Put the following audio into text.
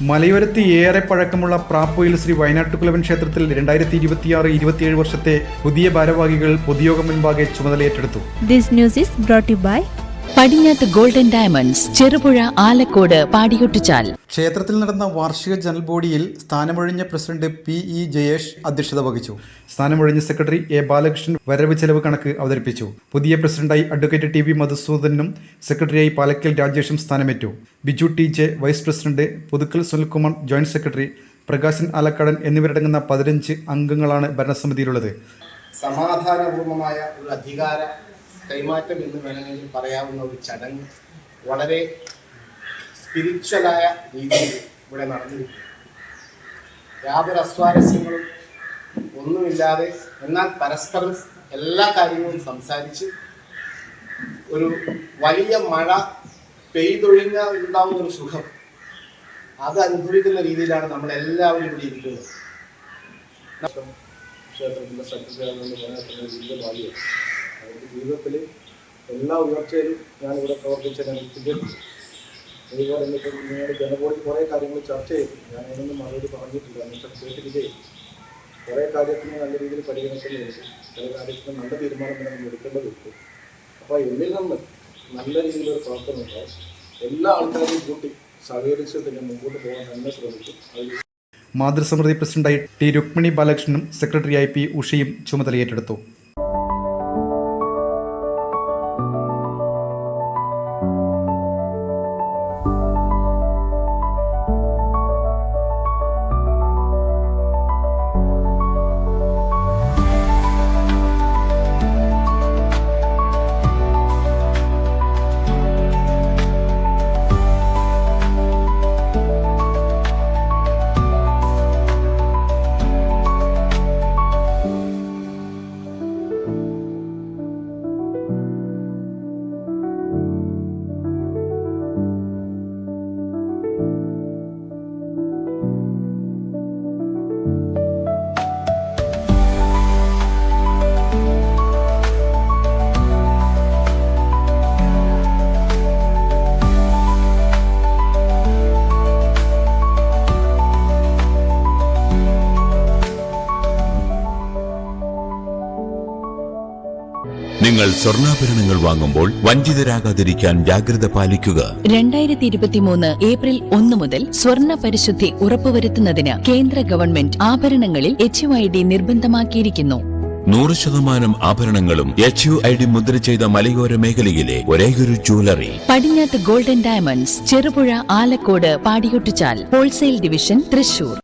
മലയോരത്ത് ഏറെ പഴക്കമുള്ള പ്രാപ്പുയിൽ ശ്രീ വയനാട്ടുകുലവൻ ക്ഷേത്രത്തിൽ 2026-27 വർഷത്തെ പുതിയ ഭാരവാഹികൾ പൊതുയോഗം മുൻപാകെ ചുമതലയേറ്റെടുത്തു. This news is brought to you by Padinjath golden diamonds, Cherupuzha, Alakode, Padiyottichal. ക്ഷേത്രത്തിൽ നടന്ന വാർഷിക ജനറൽ ബോഡിയിൽ സ്ഥാനമൊഴിഞ്ഞ പ്രസിഡന്റ് PE ജയേഷ് അധ്യക്ഷത വഹിച്ചു. സ്ഥാനമൊഴിഞ്ഞ സെക്രട്ടറി A ബാലകൃഷ്ണൻ വരവ് ചെലവ് കണക്ക് അവതരിപ്പിച്ചു. പുതിയ പ്രസിഡന്റായി അഡ്വക്കേറ്റ് TV മധുസൂദനും സെക്രട്ടറിയായി പാലക്കൽ രാജേഷും സ്ഥാനമേറ്റു. Biju TJ vice president, Puthukkal Sunilkumar joint secretary, Prakashan Alakkadan എന്നിവരടങ്ങുന്ന 15 അംഗങ്ങളാണ് ഭരണസമിതിയിലുള്ളത്. സമാധാനപൂർണമായ ഒരു അധികാര കൈമാറ്റം എന്ന് വേണമെങ്കിൽ പറയാവുന്ന ഒരു ചടങ്ങ് വളരെ സ്പിരിച്വലായ രീതിയിൽ ഇവിടെ നടന്നിരിക്കുന്നു. യാതൊരു അസ്വാരസ്യങ്ങളും ഒന്നുമില്ലാതെ, എന്നാൽ പരസ്പരം എല്ലാ കാര്യങ്ങളും സംസാരിച്ച് ഒരു വലിയ മഴ പെയ്തൊഴിഞ്ഞാൽ ഉണ്ടാവുന്ന ഒരു സുഖം അത് അനുഭവിക്കുന്ന രീതിയിലാണ് നമ്മളെല്ലാവരും ഇവിടെ ഇരിക്കുന്നത്. ക്ഷേത്രത്തിൻ്റെ സെക്രട്ടറി വലിയ ഭാഗ്യമാണ്. അവരുടെ ജീവിതത്തിൽ എല്ലാ ഉയർച്ചയിലും ഞാനിവിടെ പ്രവർത്തിച്ച അനുഭവിച്ചിട്ടുണ്ട്. അതുപോലെ തന്നെ ഇപ്പം നിങ്ങളുടെ ജനബോഡി കുറേ കാര്യങ്ങൾ ചർച്ച ചെയ്തു. ഞാൻ അതിനൊന്നും മറുപടി പറഞ്ഞിട്ടില്ല, എന്നുവെച്ചാൽ കേട്ടിരിക്കുകയും കുറേ കാര്യത്തിന് നല്ല രീതിയിൽ പരിഗണിക്കേണ്ടതുണ്ട്, ചില കാര്യത്തിന് നല്ല തീരുമാനം നമ്മൾ എടുക്കേണ്ടതുണ്ട്. അപ്പോൾ എന്നിൽ നിന്ന് നല്ല രീതിയിലൊരു പ്രവർത്തനം ഉണ്ടാവും. എല്ലാ ആൾക്കാരെയും കൂട്ടി സഹകരിച്ച് തന്നെ മുമ്പോട്ട് പോകാൻ തന്നെ ശ്രമിക്കും. മാതൃസമിതി പ്രസിഡന്റായി T രുക്മിണി ബാലകൃഷ്ണനും സെക്രട്ടറിയായി P ഉഷയും ചുമതലയേറ്റെടുത്തു. നിങ്ങൾ സ്വർണ്ണാഭരണങ്ങൾ വാങ്ങുമ്പോൾ വഞ്ചിതരാകാതിരിക്കാൻ ജാഗ്രത പാലിക്കുക. 2023 ഏപ്രിൽ 1 മുതൽ സ്വർണ്ണ പരിശുദ്ധി ഉറപ്പുവരുത്തുന്നതിന് കേന്ദ്ര ഗവൺമെന്റ് ആഭരണങ്ങളിൽ HUID നിർബന്ധമാക്കിയിരിക്കുന്നു. 100% ആഭരണങ്ങളും HUID മുദ്ര ചെയ്ത മലയോര മേഖലയിലെ ഒരേയൊരു jewellery Padinjath golden diamonds, Cherupuzha, Alakode, Padiyottichal, wholesale division, Thrissur.